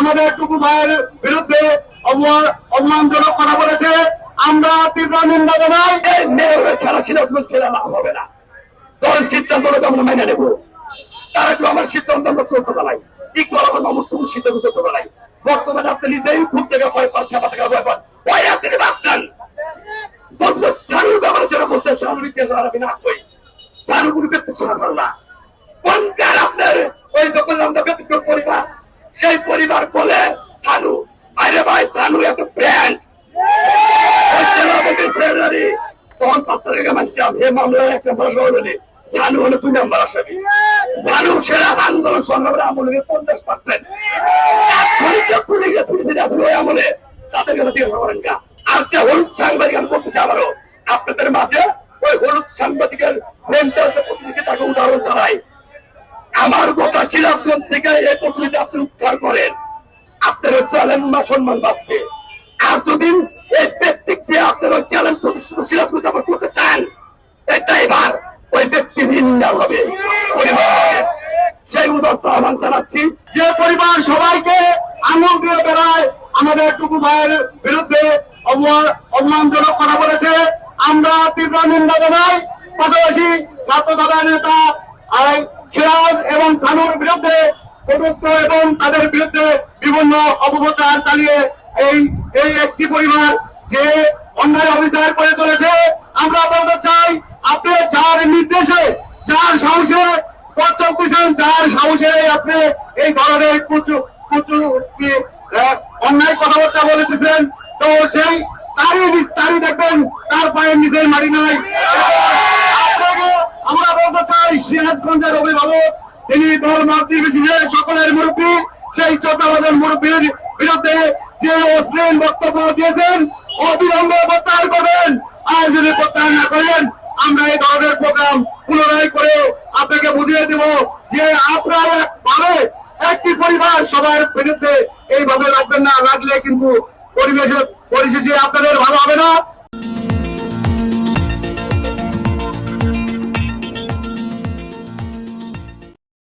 আমাদের টুকু ভাইয়ের বিরুদ্ধে অপমানজনক কথা বলেছে, আমরা তীব্র নিন্দা জানাই। এই মেয়রের খেলা সিরাজগঞ্জ ছেড়ে লাভ হবে না। দল সিদ্ধান্ত আমরা মেনে নেব। তার একটু আমার সিদ্ধান্ত আমরা চলতে পালাই। ইকবাল আমার মামুর টুকু সিদ্ধান্ত চলতে পালাই। বর্তমানে আপনি নিজেই ভূত থেকে ভয় পান, ছাপা থেকে ভয় পান, ওই আপনি ভাবতেন সানুর ব্যাপারে যারা বলতেন সানুর ইতিহাস আমি না কই, সানু কোনো ব্যক্তিশোনা করে না। কোনকার আপনার ওই যখন আমরা ব্যক্তিগত পরিবার, সেই পরিবার বলে সানু, আরে ভাই সানু এত ব্র্যান্ড তখন 5 তারিখে মানছিলাম এই মামলায় 1 নম্বর আসামি, সানু হলো 2 নম্বর আসামি। সানু সেরা আন্দোলন সংগ্রামের আমলে 50%। আমলে তাদের কাছে জিজ্ঞাসা করেন না। আর যে হলুদ সাংবাদিক আমি বলতেছি আবারও আপনাদের মাঝে ওই হলুদ সাংবাদিকের সেন্টার যে প্রতিনিধি তাকে উদাহরণ চালাই। আমার গোটা সিরাজগঞ্জ থেকে এই প্রতিনিধি আপনি উদ্ধার করেন, আপনার ওই চ্যালেঞ্জ বা সম্মান বাঁচবে। আর যদি এই ব্যক্তি দিয়ে আপনার ওই চ্যালেঞ্জ প্রতিষ্ঠিত সিরাজগঞ্জ আবার করতে চান, এটা এবার ওই ব্যক্তি নিন্দা হবে, সেই উদারতা আহ্বান জানাচ্ছি। যে পরিবার সবাইকে আঙুল দিয়ে বেড়ায় আমাদের টুকু ভাইয়ের বিরুদ্ধে অপমানজনক কথা বলেছে, আমরা তীব্র নিন্দা জানাই। পাশাপাশি ছাত্র দলের নেতা সিরাজ এবং সানুর বিরুদ্ধে কটূক্ত এবং তাদের বিরুদ্ধে বিভিন্ন অপপ্রচার চালিয়ে এই একটি পরিবার যে অন্যায় অবিচার করে চলেছে, আমরা বলতে চাই আপনি যার নির্দেশে, যার সাহসে পথ চলতেছেন, যার সাহসে আপনি এই ধরনের অন্যায় কথাবার্তা বলেছেন, তো সেই তারই দেখবেন তার পায়ের নিচের মাটি নাই। আমরা বলতে চাই সিরাজগঞ্জের অভিভাবক, তিনি দল মত নির্বিশেষে সকলের মুরব্বী, সেই চট্টগ্রামের মুরব্বীর বিরুদ্ধে যে অশ্লীল বক্তব্য দিয়েছেন অবিলম্বে প্রত্যাহার করবেন। আর যদি প্রত্যাহার না করেন আমরা এই ধরনের প্রোগ্রাম পুনরায় করে আপনাকে বুঝিয়ে দেব যে আপনারা একভাবে একটি পরিবার সবার বিরুদ্ধে এইভাবে লাগবেন না, লাগলে কিন্তু পরিশেষে আপনাদের ভালো হবে না।